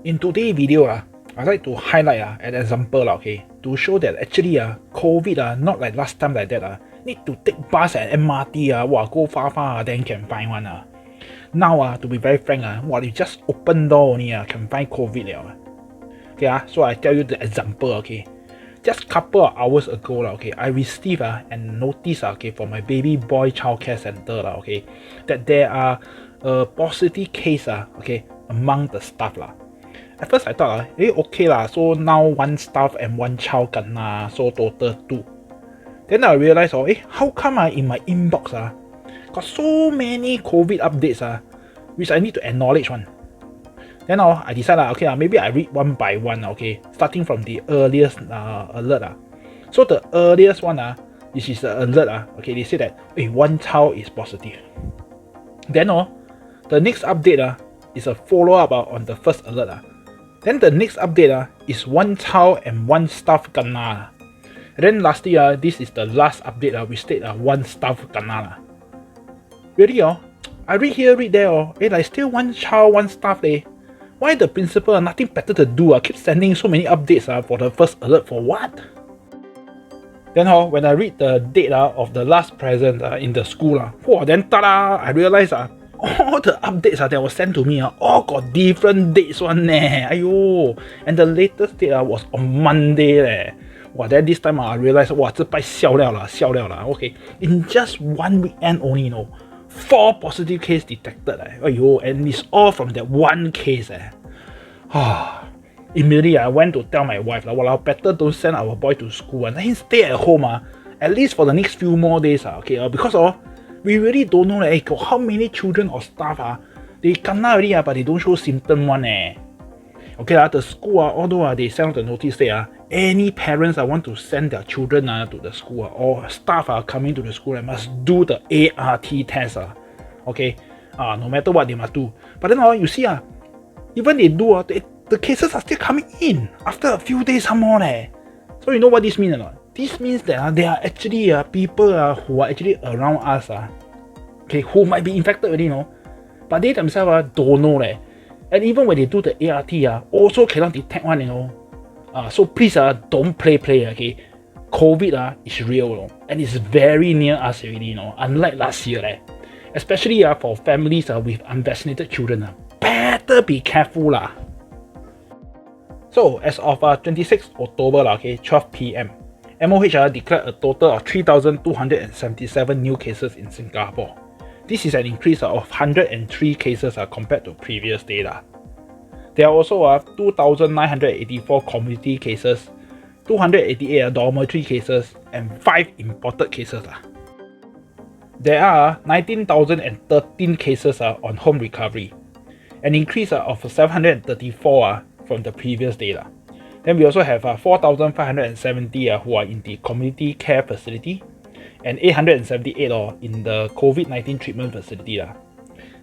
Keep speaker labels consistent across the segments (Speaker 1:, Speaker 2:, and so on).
Speaker 1: In today's video, I'd like to highlight an example, okay, to show that actually COVID not like last time like that, need to take bus and MRT, go far, then can find one. Now, to be very frank, you just open door only, can find COVID. Okay, so I tell you the example, okay. Just couple of hours ago, okay, I received and notice, okay, from my baby boy childcare center, okay, that there are a positive case, okay, among the staff. At first I thought, okay so now one staff and one child kena, so total 2. Then I realized, how come in my inbox got so many COVID updates which I need to acknowledge one. Then I decided, okay, maybe I read one by one, okay, starting from the earliest alert. So the earliest one, this is the alert, okay, they say that one child is positive. Then the next update is a follow-up on the first alert. Then the next update is one child and one staff kena. And then lastly, this is the last update which state one staff kena. Really I read there, like still one child, one staff Why the principal nothing better to do keep sending so many updates for the first alert for what? Then when I read the date of the last present in the school, then tada, I realized all the updates that was sent to me all got different dates one Ayo. And the latest date was on Monday then this time I realized 这拜笑了啦 okay, in just one weekend only 4 positive cases detected and it's all from that one case Immediately I went to tell my wife better don't send our boy to school and let him stay at home at least for the next few more days okay, because we really don't know how many children or staff they kena already but they don't show symptom one okay, the school although they send out the notice say any parents want to send their children to the school or staff coming to the school must do the ART test okay, no matter what they must do. But then you see even they do the cases are still coming in after a few days some more So you know what this means or not? This means that there are actually people who are actually around us okay, who might be infected already but they themselves don't know and even when they do the ART also cannot detect one so please don't play okay. COVID is real and it's very near us already unlike last year especially for families with unvaccinated children better be careful So as of 26 October 12 PM, MOH declared a total of 3,277 new cases in Singapore. This is an increase of 103 cases compared to previous data. There are also 2,984 community cases, 288 dormitory cases, and 5 imported cases. There are 19,013 cases on home recovery, an increase of 734 from the previous data. Then we also have 4,570 who are in the community care facility and 878 in the COVID-19 treatment facility.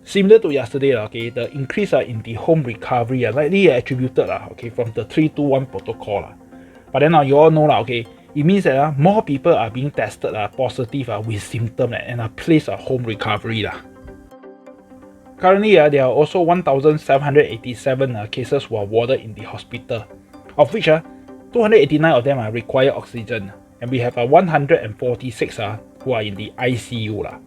Speaker 1: Similar to yesterday, okay, the increase in the home recovery likely attributed from the 321 protocol. But then you all know okay, it means that more people are being tested positive with symptoms and are placed home recovery. Currently, there are also 1,787 cases who are warded in the hospital, of which 289 of them require oxygen, and we have 146 who are in the ICU.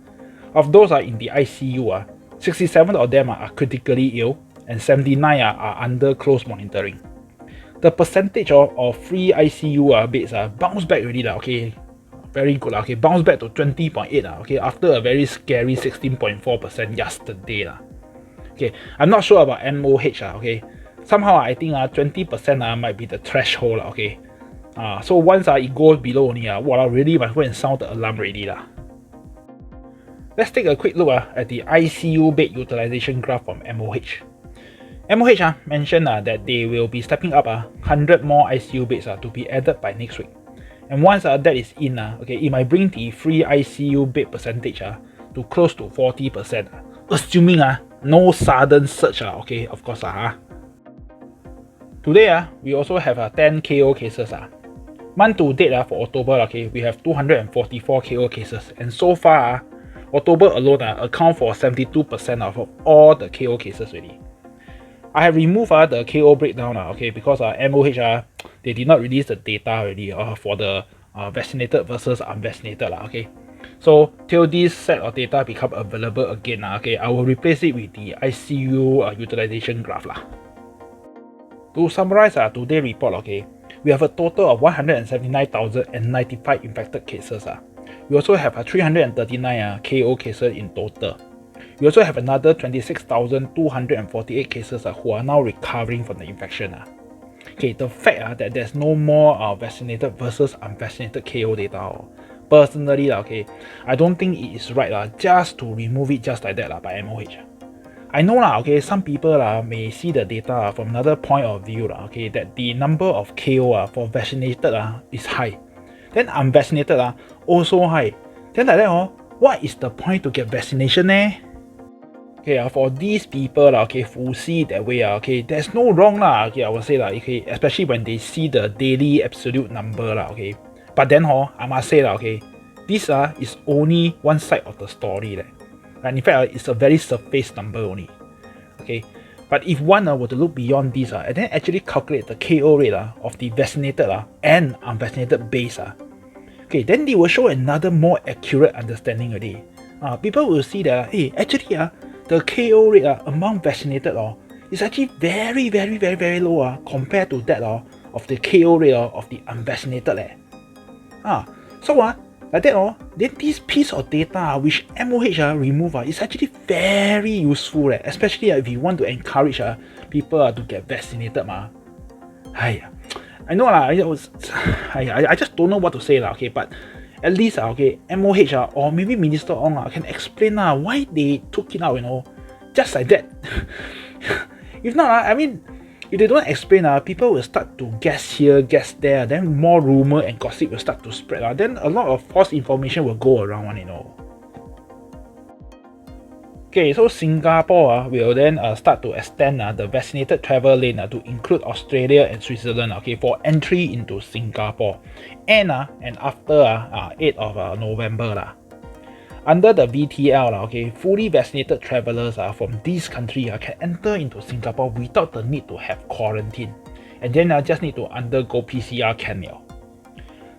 Speaker 1: Of those in the ICU, 67 of them are critically ill, and 79 are under close monitoring. The percentage of free ICU beds bounced back already, okay, very good, okay, bounced back to 20.8, okay, after a very scary 16.4% yesterday. Okay, I'm not sure about MOH, okay, somehow I think 20% might be the threshold, okay. So once it goes below only, really must go and sound the alarm already. Let's take a quick look at the ICU bed utilization graph from MOH. MOH mentioned that they will be stepping up 100 more ICU beds to be added by next week. And once that is in, okay, it might bring the free ICU bed percentage to close to 40%, assuming no sudden surge, okay, of course. Today, we also have 10 KO cases. Month to date for October, okay, we have 244 KO cases, and so far, October alone account for 72% of all the KO cases already. I have removed the KO breakdown, okay, because MOH they did not release the data already for the vaccinated versus unvaccinated, okay. So till this set of data become available again, okay, I will replace it with the ICU utilization graph. To summarize today's report, okay, we have a total of 179,095 infected cases. We also have 339 KO cases in total. We also have another 26,248 cases who are now recovering from the infection. Okay, the fact that there's no more vaccinated versus unvaccinated KO data, personally, okay, I don't think it is right just to remove it just like that by MOH. I know okay, some people may see the data from another point of view, okay, that the number of KO for vaccinated is high, then unvaccinated also high. Then like that, what is the point to get vaccination? Okay, for these people okay, who see that way, okay, there's no wrong okay, I would say okay, especially when they see the daily absolute number okay. But then I must say okay, this is only one side of the story and in fact it's a very surface number only. Okay, but if one were to look beyond this and then actually calculate the KO rate of the vaccinated and unvaccinated base, okay, then they will show another more accurate understanding already. People will see that hey, actually the KO rate among vaccinated is actually very low compared to that of the KO rate of the unvaccinated. So like that then this piece of data which MOH remove is actually very useful, especially if you want to encourage people to get vaccinated. I know I just don't know what to say okay, but at least okay, MOH or maybe Minister Ong can explain why they took it out, just like that. If not I mean, if they don't explain, people will start to guess here, guess there, then more rumor and gossip will start to spread. Then a lot of false information will go around, Okay, so Singapore will then start to extend the vaccinated travel lane to include Australia and Switzerland, okay, for entry into Singapore, and after 8th of November. Under the VTL, okay, fully vaccinated travelers from these countries can enter into Singapore without the need to have quarantine, and then just need to undergo PCR scan.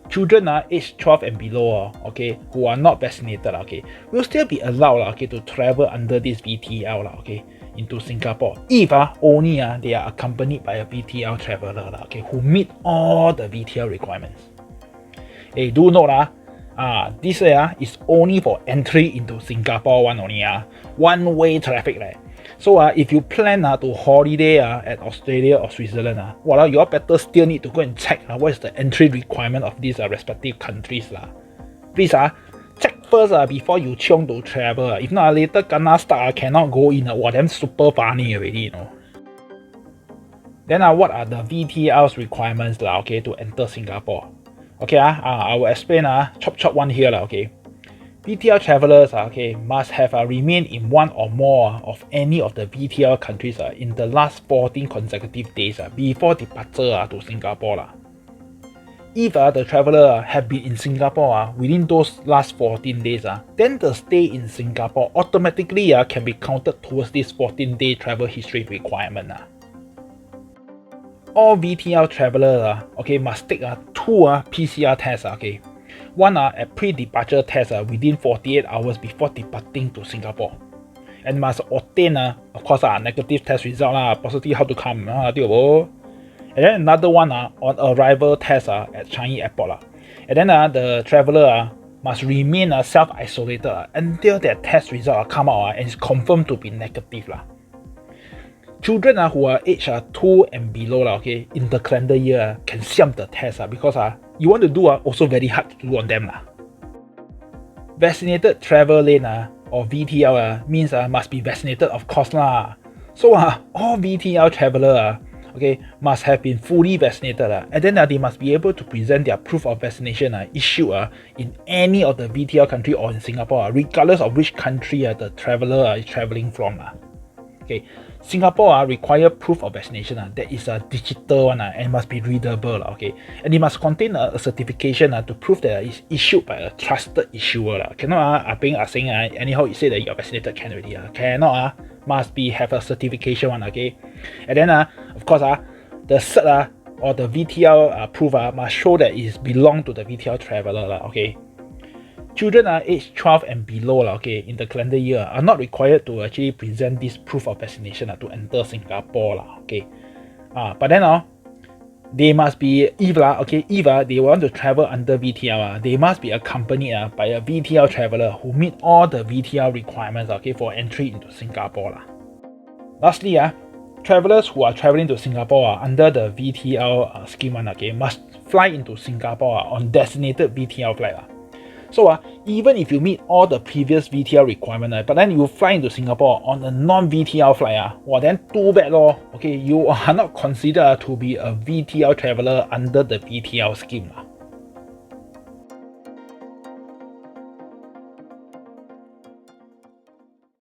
Speaker 1: Children aged 12 and below, okay, who are not vaccinated, okay, will still be allowed okay, to travel under this VTL okay, into Singapore if only they are accompanied by a VTL traveler okay, who meet all the VTL requirements. Hey, do note this is only for entry into Singapore only one-way traffic. So if you plan to holiday at Australia or Switzerland, you all better still need to go and check what is the entry requirement of these respective countries. Please check first before you chiong to travel. If not later gonna start cannot go in. Them super funny already, Then what are the VTL's requirements okay, to enter Singapore? Okay, I will explain chop one here okay. VTL travelers okay, must have remained in one or more of any of the VTL countries in the last 14 consecutive days before departure to Singapore. If the traveler have been in Singapore within those last 14 days, then the stay in Singapore automatically can be counted towards this 14-day travel history requirement. All VTL travelers okay, must take 2 PCR tests. Okay. One at pre-departure test within 48 hours before departing to Singapore, and must obtain of course negative test result positive how to come and then another one on arrival test at Changi Airport and then the traveler must remain self-isolated until their test result come out and is confirmed to be negative. Children who are aged 2 and below okay, in the calendar year can siam the test because you want to do also very hard to do on them. Vaccinated travel lane or VTL means must be vaccinated of course . So all VTL traveler okay, must have been fully vaccinated and then they must be able to present their proof of vaccination issued in any of the VTL country or in Singapore regardless of which country the traveler is travelling from. Okay, Singapore require proof of vaccination that is a digital one and must be readable okay, and it must contain a certification to prove that it's issued by a trusted issuer Cannot being saying anyhow you say that you're vaccinated can already cannot must be have a certification one okay, and then of course the cert or the VTL proof must show that it belong to the VTL traveler okay. Children aged 12 and below okay, in the calendar year are not required to actually present this proof of vaccination to enter Singapore okay. But then they must be if they want to travel under VTL they must be accompanied by a VTL traveler who meet all the VTL requirements okay for entry into Singapore Lastly travelers who are traveling to Singapore under the VTL scheme okay, must fly into Singapore on designated VTL flight So even if you meet all the previous VTL requirement but then you fly into Singapore on a non-VTL flight then too bad okay, you are not considered to be a VTL traveler under the VTL scheme